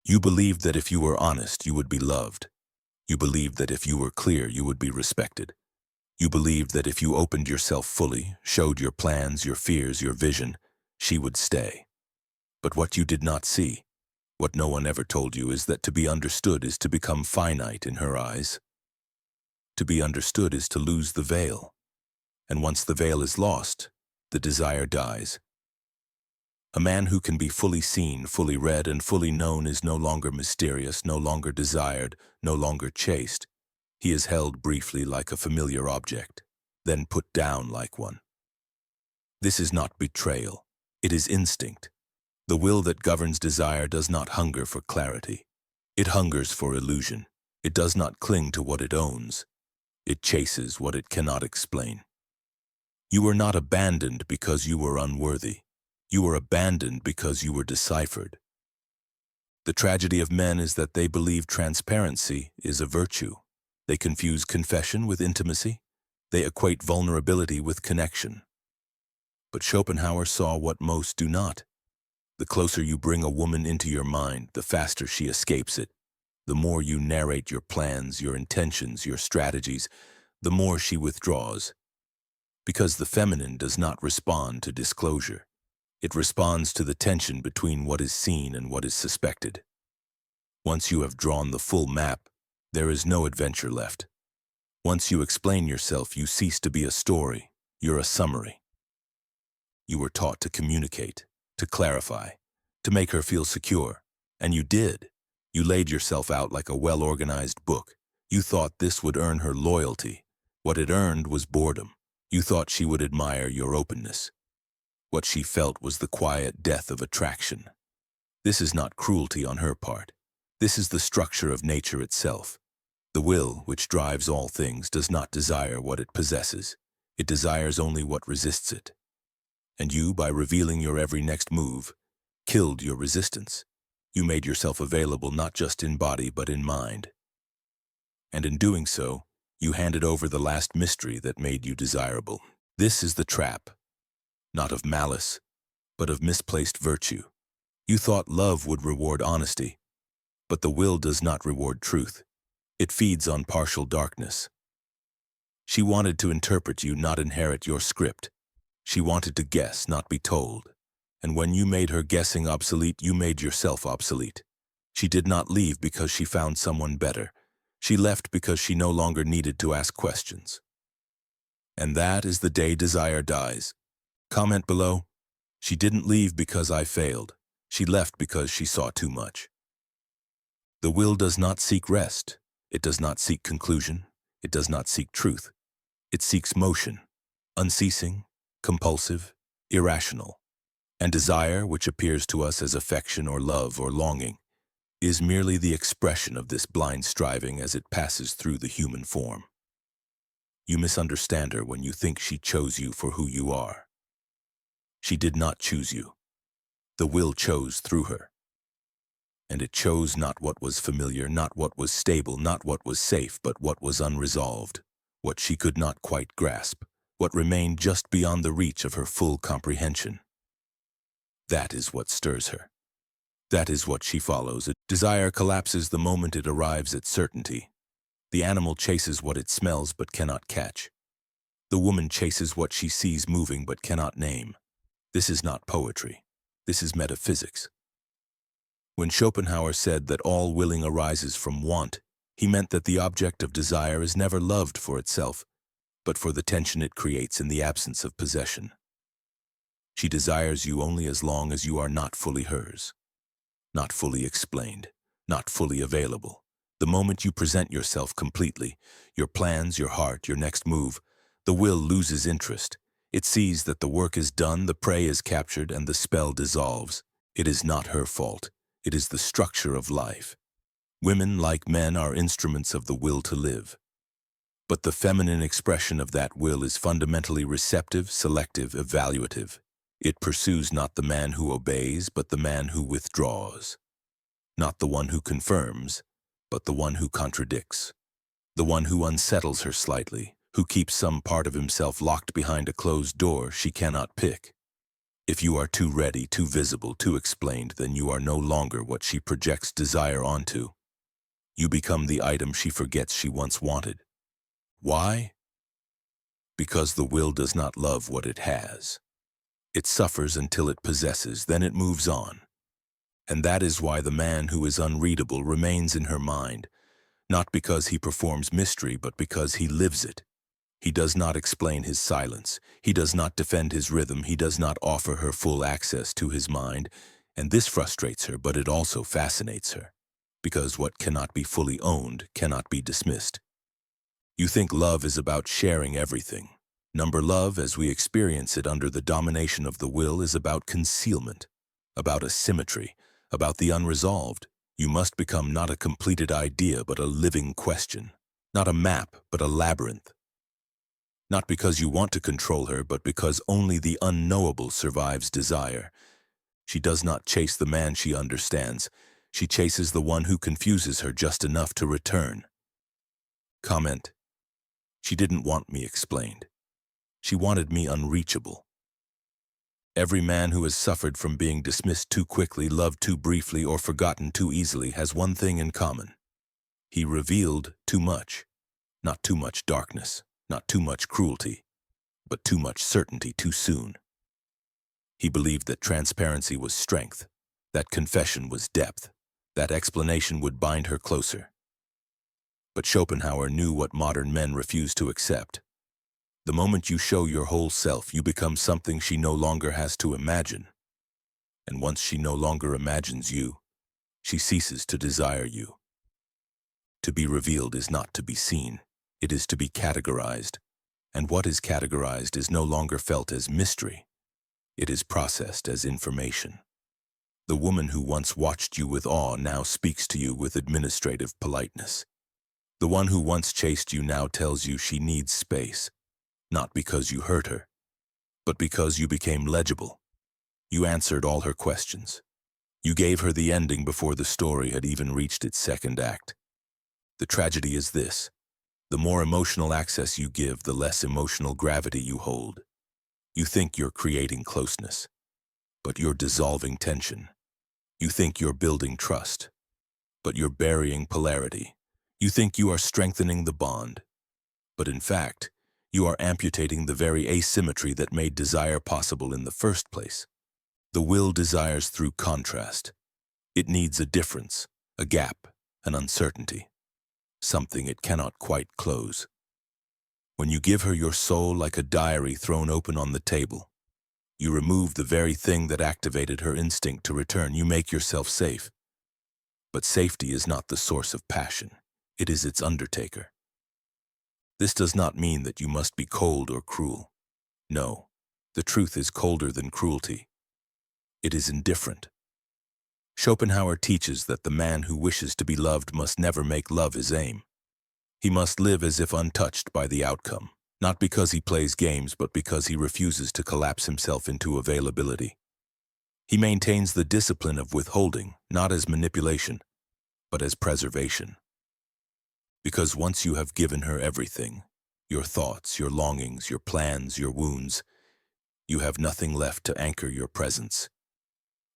You believed that if you were honest, you would be loved. You believed that if you were clear, you would be respected. You believed that if you opened yourself fully, showed your plans, your fears, your vision, she would stay. But what you did not see, what no one ever told you, is that to be understood is to become finite in her eyes. To be understood is to lose the veil. And once the veil is lost, the desire dies. A man who can be fully seen, fully read, and fully known is no longer mysterious, no longer desired, no longer chased. He is held briefly like a familiar object, then put down like one. This is not betrayal. It is instinct. The will that governs desire does not hunger for clarity. It hungers for illusion. It does not cling to what it owns. It chases what it cannot explain. You were not abandoned because you were unworthy. You were abandoned because you were deciphered. The tragedy of men is that they believe transparency is a virtue. They confuse confession with intimacy. They equate vulnerability with connection. But Schopenhauer saw what most do not. The closer you bring a woman into your mind, the faster she escapes it. The more you narrate your plans, your intentions, your strategies, the more she withdraws. Because the feminine does not respond to disclosure. It responds to the tension between what is seen and what is suspected. Once you have drawn the full map, there is no adventure left. Once you explain yourself, you cease to be a story. You're a summary. You were taught to communicate, to clarify, to make her feel secure. And you did. You laid yourself out like a well-organized book. You thought this would earn her loyalty. What it earned was boredom. You thought she would admire your openness. What she felt was the quiet death of attraction. This is not cruelty on her part. This is the structure of nature itself. The will, which drives all things, does not desire what it possesses. It desires only what resists it. And you, by revealing your every next move, killed your resistance. You made yourself available not just in body but in mind. And in doing so, you handed over the last mystery that made you desirable. This is the trap. Not of malice, but of misplaced virtue. You thought love would reward honesty, but the will does not reward truth. It feeds on partial darkness. She wanted to interpret you, not inherit your script. She wanted to guess, not be told. And when you made her guessing obsolete, you made yourself obsolete. She did not leave because she found someone better. She left because she no longer needed to ask questions. And that is the day desire dies. Comment below. She didn't leave because I failed. She left because she saw too much. The will does not seek rest. It does not seek conclusion. It does not seek truth. It seeks motion, unceasing, compulsive, irrational. And desire, which appears to us as affection or love or longing, is merely the expression of this blind striving as it passes through the human form. You misunderstand her when you think she chose you for who you are. She did not choose you. The will chose through her. And it chose not what was familiar, not what was stable, not what was safe, but what was unresolved, what she could not quite grasp, what remained just beyond the reach of her full comprehension. That is what stirs her. That is what she follows. Desire collapses the moment it arrives at certainty. The animal chases what it smells but cannot catch. The woman chases what she sees moving but cannot name. This is not poetry. This is metaphysics. When Schopenhauer said that all willing arises from want, he meant that the object of desire is never loved for itself, but for the tension it creates in the absence of possession. She desires you only as long as you are not fully hers, not fully explained, not fully available. The moment you present yourself completely, your plans, your heart, your next move, the will loses interest. It sees that the work is done, the prey is captured, and the spell dissolves. It is not her fault. It is the structure of life. Women, like men, are instruments of the will to live. But the feminine expression of that will is fundamentally receptive, selective, evaluative. It pursues not the man who obeys, but the man who withdraws. Not the one who confirms, but the one who contradicts. The one who unsettles her slightly, who keeps some part of himself locked behind a closed door she cannot pick. If you are too ready, too visible, too explained, then you are no longer what she projects desire onto. You become the item she forgets she once wanted. Why? Because the will does not love what it has. It suffers until it possesses, then it moves on. And that is why the man who is unreadable remains in her mind, not because he performs mystery, but because he lives it. He does not explain his silence. He does not defend his rhythm. He does not offer her full access to his mind. And this frustrates her, but it also fascinates her, because what cannot be fully owned cannot be dismissed. You think love is about sharing everything. Number love, as we experience it under the domination of the will, is about concealment, about asymmetry, about the unresolved. You must become not a completed idea, but a living question. Not a map, but a labyrinth. Not because you want to control her, but because only the unknowable survives desire. She does not chase the man she understands. She chases the one who confuses her just enough to return. Comment. She didn't want me explained. She wanted me unreachable. Every man who has suffered from being dismissed too quickly, loved too briefly, or forgotten too easily has one thing in common. He revealed too much. Not too much darkness, not too much cruelty, but too much certainty too soon. He believed that transparency was strength, that confession was depth, that explanation would bind her closer. But Schopenhauer knew what modern men refuse to accept. The moment you show your whole self, you become something she no longer has to imagine. And once she no longer imagines you, she ceases to desire you. To be revealed is not to be seen. It is to be categorized. And what is categorized is no longer felt as mystery. It is processed as information. The woman who once watched you with awe now speaks to you with administrative politeness. The one who once chased you now tells you she needs space. Not because you hurt her, but because you became legible. You answered all her questions. You gave her the ending before the story had even reached its second act. The tragedy is this: the more emotional access you give, the less emotional gravity you hold. You think you're creating closeness, but you're dissolving tension. You think you're building trust, but you're burying polarity. You think you are strengthening the bond, but in fact, you are amputating the very asymmetry that made desire possible in the first place. The will desires through contrast. It needs a difference, a gap, an uncertainty, something it cannot quite close. When you give her your soul like a diary thrown open on the table, you remove the very thing that activated her instinct to return. You make yourself safe. But safety is not the source of passion. It is its undertaker. This does not mean that you must be cold or cruel. No, the truth is colder than cruelty. It is indifferent. Schopenhauer teaches that the man who wishes to be loved must never make love his aim. He must live as if untouched by the outcome, not because he plays games, but because he refuses to collapse himself into availability. He maintains the discipline of withholding, not as manipulation, but as preservation. Because once you have given her everything, your thoughts, your longings, your plans, your wounds, you have nothing left to anchor your presence.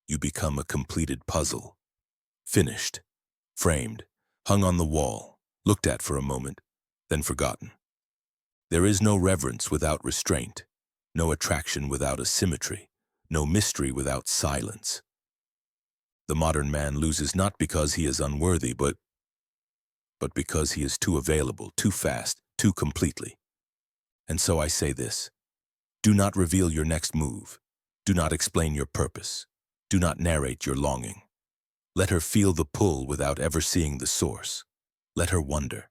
You become a completed puzzle, finished, framed, hung on the wall, looked at for a moment, then forgotten. There is no reverence without restraint, no attraction without asymmetry, no mystery without silence. The modern man loses not because he is unworthy, but because he is too available, too fast, too completely. And so I say this: do not reveal your next move. Do not explain your purpose. Do not narrate your longing. Let her feel the pull without ever seeing the source. Let her wonder.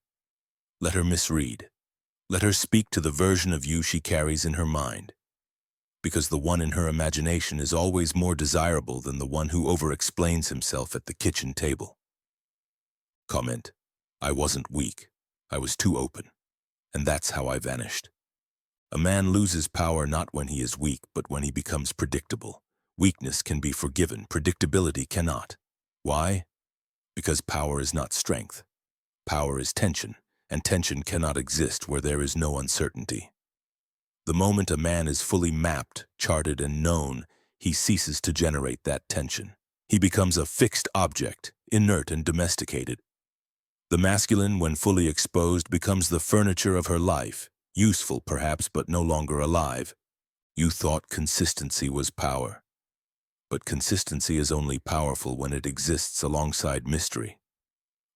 Let her misread. Let her speak to the version of you she carries in her mind. Because the one in her imagination is always more desirable than the one who over-explains himself at the kitchen table. Comment: I wasn't weak. I was too open. And that's how I vanished. A man loses power not when he is weak, but when he becomes predictable. Weakness can be forgiven, predictability cannot. Why? Because power is not strength. Power is tension, and tension cannot exist where there is no uncertainty. The moment a man is fully mapped, charted, and known, he ceases to generate that tension. He becomes a fixed object, inert and domesticated. The masculine, when fully exposed, becomes the furniture of her life, useful perhaps, but no longer alive. You thought consistency was power. But consistency is only powerful when it exists alongside mystery.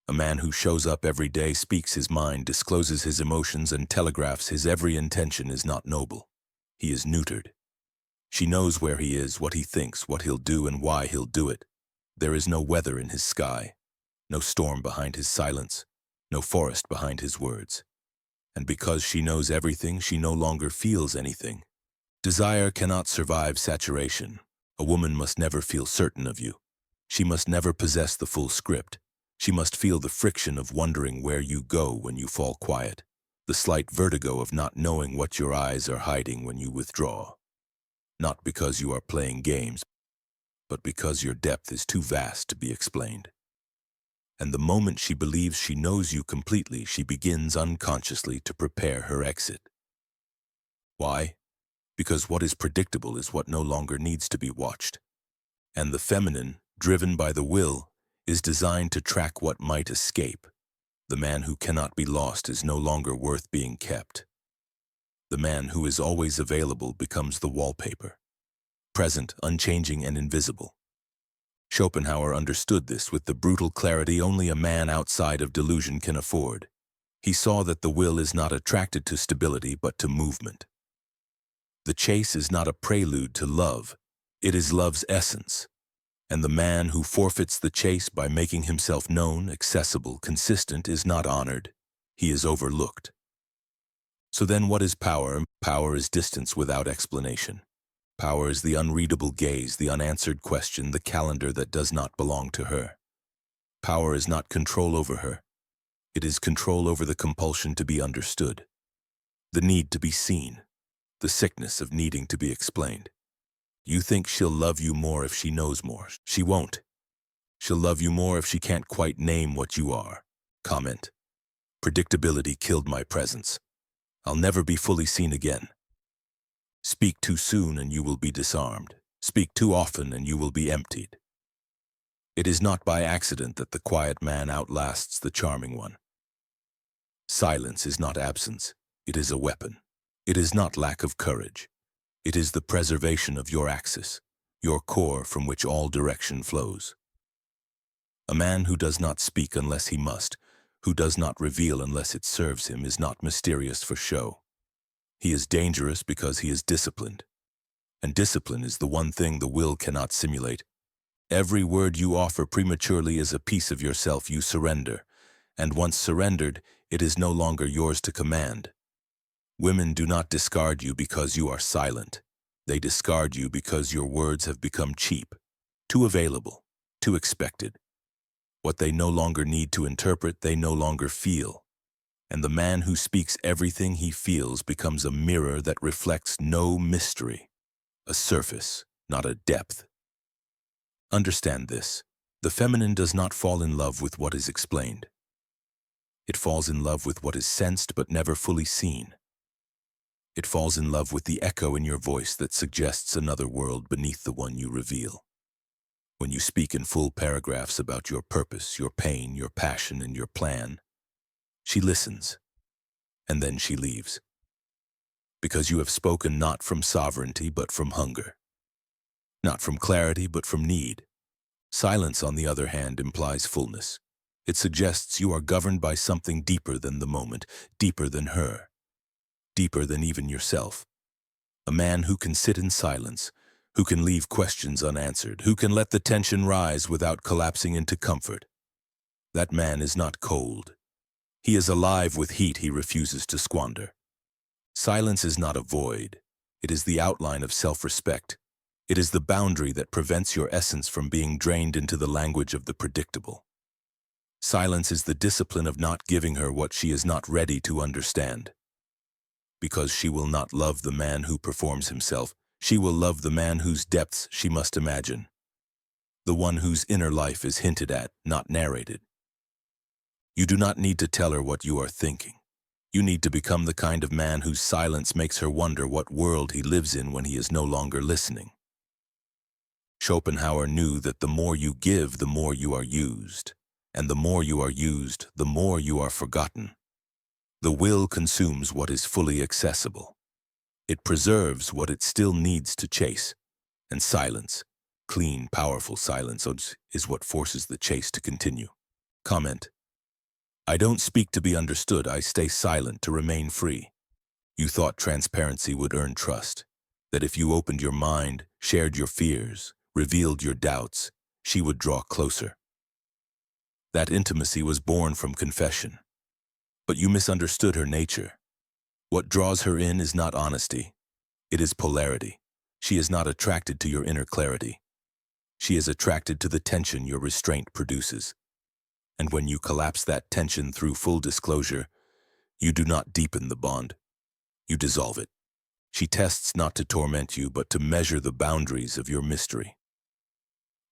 A man who shows up every day, speaks his mind, discloses his emotions, and telegraphs his every intention is not noble. He is neutered. She knows where he is, what he thinks, what he'll do, and why he'll do it. There is no weather in his sky, no storm behind his silence, no forest behind his words. And because she knows everything, she no longer feels anything. Desire cannot survive saturation. A woman must never feel certain of you. She must never possess the full script. She must feel the friction of wondering where you go when you fall quiet, the slight vertigo of not knowing what your eyes are hiding when you withdraw. Not because you are playing games, but because your depth is too vast to be explained. And the moment she believes she knows you completely, she begins unconsciously to prepare her exit. Why? Because what is predictable is what no longer needs to be watched. And the feminine, driven by the will, is designed to track what might escape. The man who cannot be lost is no longer worth being kept. The man who is always available becomes the wallpaper, present, unchanging, and invisible. Schopenhauer understood this with the brutal clarity only a man outside of delusion can afford. He saw that the will is not attracted to stability but to movement. The chase is not a prelude to love, it is love's essence. And the man who forfeits the chase by making himself known, accessible, consistent is not honored. He is overlooked. So then what is power? Power is distance without explanation. Power is the unreadable gaze, the unanswered question, the calendar that does not belong to her. Power is not control over her. It is control over the compulsion to be understood, the need to be seen, the sickness of needing to be explained. You think she'll love you more if she knows more. She won't. She'll love you more if she can't quite name what you are. Comment. Predictability killed my presence. I'll never be fully seen again. Speak too soon and you will be disarmed. Speak too often and you will be emptied. It is not by accident that the quiet man outlasts the charming one. Silence is not absence. It is a weapon. It is not lack of courage. It is the preservation of your axis, your core from which all direction flows. A man who does not speak unless he must, who does not reveal unless it serves him, is not mysterious for show. He is dangerous because he is disciplined. And discipline is the one thing the will cannot simulate. Every word you offer prematurely is a piece of yourself you surrender, and once surrendered, it is no longer yours to command. Women do not discard you because you are silent. They discard you because your words have become cheap, too available, too expected. What they no longer need to interpret, they no longer feel. And the man who speaks everything he feels becomes a mirror that reflects no mystery, a surface, not a depth. Understand this. The feminine does not fall in love with what is explained. It falls in love with what is sensed but never fully seen. It falls in love with the echo in your voice that suggests another world beneath the one you reveal. When you speak in full paragraphs about your purpose, your pain, your passion, and your plan, she listens, and then she leaves. Because you have spoken not from sovereignty but from hunger. Not from clarity but from need. Silence, on the other hand, implies fullness. It suggests you are governed by something deeper than the moment, deeper than her. Deeper than even yourself. A man who can sit in silence, who can leave questions unanswered, who can let the tension rise without collapsing into comfort. That man is not cold. He is alive with heat he refuses to squander. Silence is not a void. It is the outline of self-respect. It is the boundary that prevents your essence from being drained into the language of the predictable. Silence is the discipline of not giving her what she is not ready to understand. Because she will not love the man who performs himself, she will love the man whose depths she must imagine. The one whose inner life is hinted at, not narrated. You do not need to tell her what you are thinking. You need to become the kind of man whose silence makes her wonder what world he lives in when he is no longer listening. Schopenhauer knew that the more you give, the more you are used, and the more you are used, the more you are forgotten. The will consumes what is fully accessible. It preserves what it still needs to chase, and silence, clean, powerful silence, is what forces the chase to continue. Comment: I don't speak to be understood, I stay silent to remain free. You thought transparency would earn trust, that if you opened your mind, shared your fears, revealed your doubts, she would draw closer. That intimacy was born from confession. But you misunderstood her nature. What draws her in is not honesty. It is polarity. She is not attracted to your inner clarity. She is attracted to the tension your restraint produces. And when you collapse that tension through full disclosure, you do not deepen the bond. You dissolve it. She tests not to torment you, but to measure the boundaries of your mystery.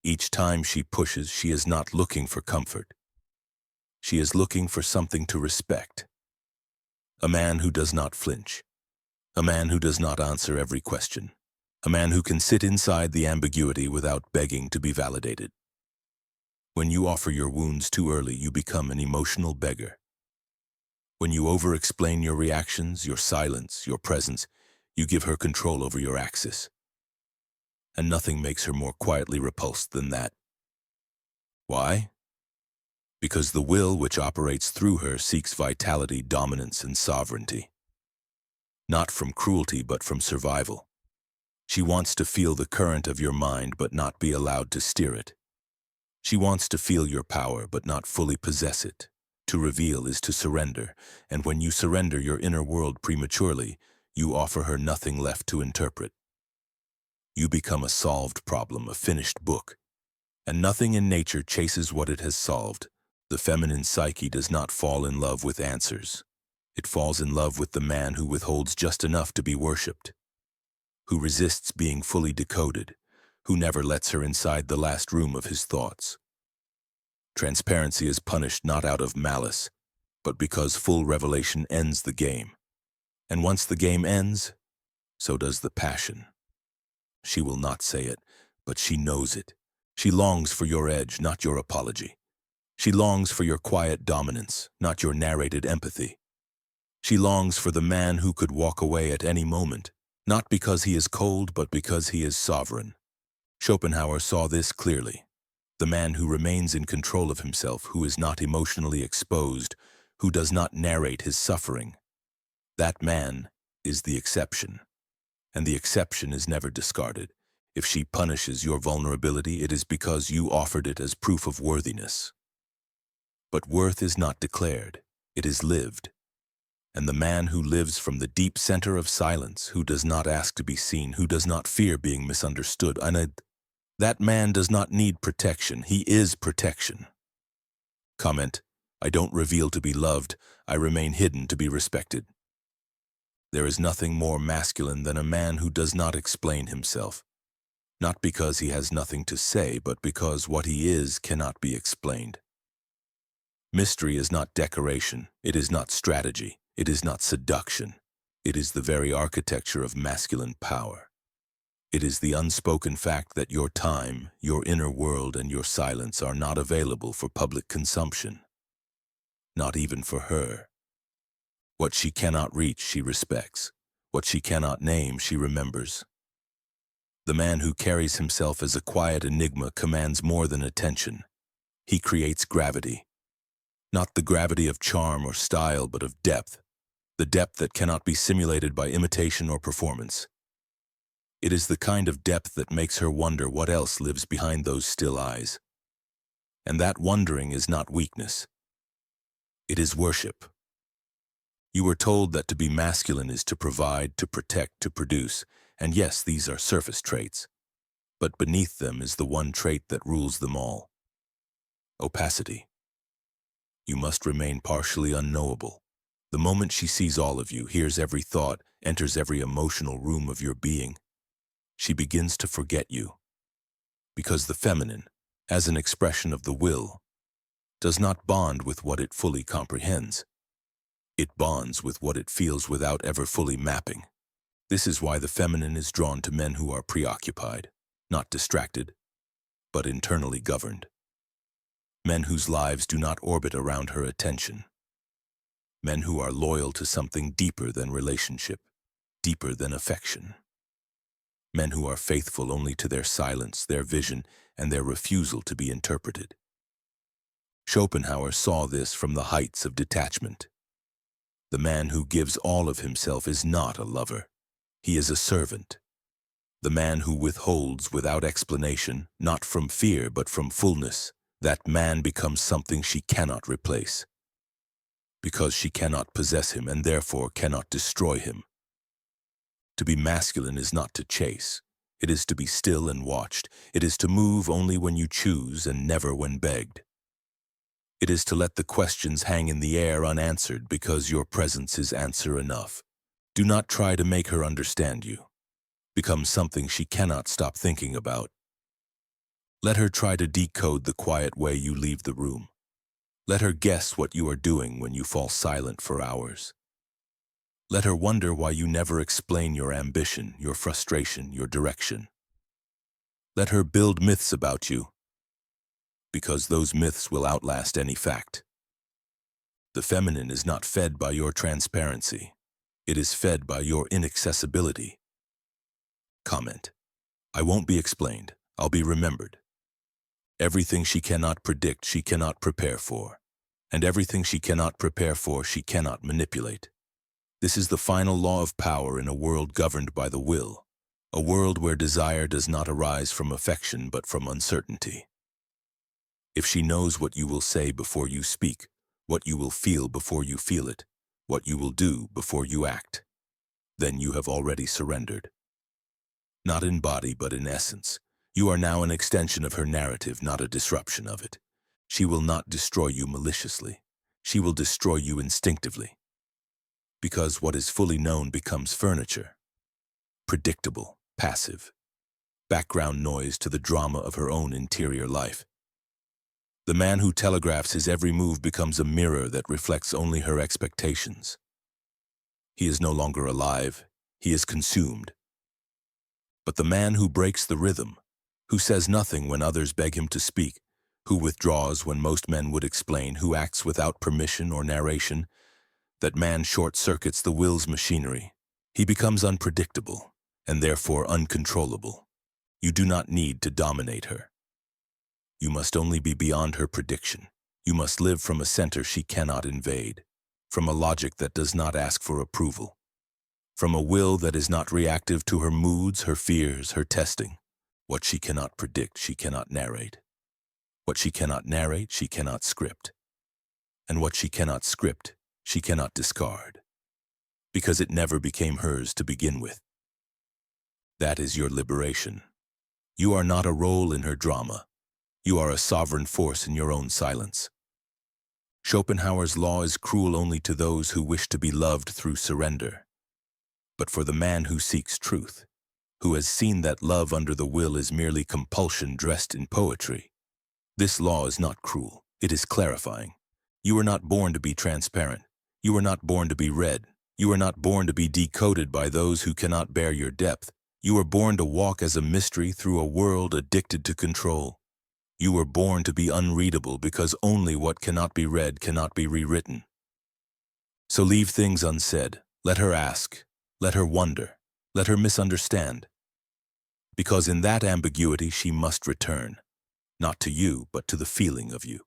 Each time she pushes, she is not looking for comfort. She is looking for something to respect. A man who does not flinch. A man who does not answer every question. A man who can sit inside the ambiguity without begging to be validated. When you offer your wounds too early, you become an emotional beggar. When you over-explain your reactions, your silence, your presence, you give her control over your axis. And nothing makes her more quietly repulsed than that. Why? Because the will which operates through her seeks vitality, dominance, and sovereignty. Not from cruelty, but from survival. She wants to feel the current of your mind, but not be allowed to steer it. She wants to feel your power, but not fully possess it. To reveal is to surrender, and when you surrender your inner world prematurely, you offer her nothing left to interpret. You become a solved problem, a finished book, and nothing in nature chases what it has solved. The feminine psyche does not fall in love with answers. It falls in love with the man who withholds just enough to be worshipped, who resists being fully decoded, who never lets her inside the last room of his thoughts. Transparency is punished not out of malice, but because full revelation ends the game. And once the game ends, so does the passion. She will not say it, but she knows it. She longs for your edge, not your apology. She longs for your quiet dominance, not your narrated empathy. She longs for the man who could walk away at any moment, not because he is cold, but because he is sovereign. Schopenhauer saw this clearly. The man who remains in control of himself, who is not emotionally exposed, who does not narrate his suffering. That man is the exception, and the exception is never discarded. If she punishes your vulnerability, it is because you offered it as proof of worthiness. But worth is not declared, it is lived. And the man who lives from the deep center of silence, who does not ask to be seen, who does not fear being misunderstood, that man does not need protection, he is protection. Comment: I don't reveal to be loved, I remain hidden to be respected. There is nothing more masculine than a man who does not explain himself, not because he has nothing to say, but because what he is cannot be explained. Mystery is not decoration, it is not strategy, it is not seduction. It is the very architecture of masculine power. It is the unspoken fact that your time, your inner world, and your silence are not available for public consumption. Not even for her. What she cannot reach, she respects. What she cannot name, she remembers. The man who carries himself as a quiet enigma commands more than attention. He creates gravity. Not the gravity of charm or style, but of depth. The depth that cannot be simulated by imitation or performance. It is the kind of depth that makes her wonder what else lives behind those still eyes. And that wondering is not weakness. It is worship. You were told that to be masculine is to provide, to protect, to produce, and yes, these are surface traits. But beneath them is the one trait that rules them all. Opacity. You must remain partially unknowable. The moment she sees all of you, hears every thought, enters every emotional room of your being, she begins to forget you. Because the feminine, as an expression of the will, does not bond with what it fully comprehends. It bonds with what it feels without ever fully mapping. This is why the feminine is drawn to men who are preoccupied, not distracted, but internally governed. Men whose lives do not orbit around her attention. Men who are loyal to something deeper than relationship, deeper than affection. Men who are faithful only to their silence, their vision, and their refusal to be interpreted. Schopenhauer saw this from the heights of detachment. The man who gives all of himself is not a lover. He is a servant. The man who withholds without explanation, not from fear but from fullness, that man becomes something she cannot replace. Because she cannot possess him and therefore cannot destroy him. To be masculine is not to chase. It is to be still and watched. It is to move only when you choose and never when begged. It is to let the questions hang in the air unanswered because your presence is answer enough. Do not try to make her understand you. Become something she cannot stop thinking about. Let her try to decode the quiet way you leave the room. Let her guess what you are doing when you fall silent for hours. Let her wonder why you never explain your ambition, your frustration, your direction. Let her build myths about you, because those myths will outlast any fact. The feminine is not fed by your transparency. It is fed by your inaccessibility. Comment. I won't be explained. I'll be remembered. Everything she cannot predict, she cannot prepare for. And everything she cannot prepare for, she cannot manipulate. This is the final law of power in a world governed by the will, a world where desire does not arise from affection but from uncertainty. If she knows what you will say before you speak, what you will feel before you feel it, what you will do before you act, then you have already surrendered. Not in body but in essence. You are now an extension of her narrative, not a disruption of it. She will not destroy you maliciously. She will destroy you instinctively. Because what is fully known becomes furniture. Predictable, passive. Background noise to the drama of her own interior life. The man who telegraphs his every move becomes a mirror that reflects only her expectations. He is no longer alive. He is consumed. But the man who breaks the rhythm, who says nothing when others beg him to speak, who withdraws when most men would explain, who acts without permission or narration, that man short-circuits the will's machinery. He becomes unpredictable, and therefore uncontrollable. You do not need to dominate her. You must only be beyond her prediction. You must live from a center she cannot invade, from a logic that does not ask for approval, from a will that is not reactive to her moods, her fears, her testing. What she cannot predict, she cannot narrate. What she cannot narrate, she cannot script. And what she cannot script, she cannot discard, because it never became hers to begin with. That is your liberation. You are not a role in her drama. You are a sovereign force in your own silence. Schopenhauer's law is cruel only to those who wish to be loved through surrender. But for the man who seeks truth, who has seen that love under the will is merely compulsion dressed in poetry, this law is not cruel. It is clarifying. You are not born to be transparent. You are not born to be read. You are not born to be decoded by those who cannot bear your depth. You are born to walk as a mystery through a world addicted to control. You were born to be unreadable because only what cannot be read cannot be rewritten. So leave things unsaid. Let her ask. Let her wonder. Let her misunderstand. Because in that ambiguity she must return, not to you, but to the feeling of you,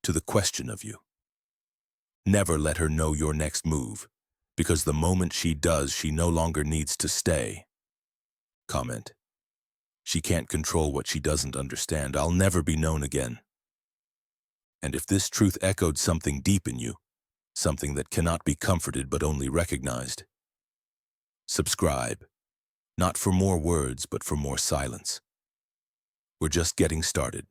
to the question of you. Never let her know your next move, because the moment she does, she no longer needs to stay. Comment. She can't control what she doesn't understand. I'll never be known again. And if this truth echoed something deep in you, something that cannot be comforted but only recognized, subscribe, not for more words but for more silence. We're just getting started.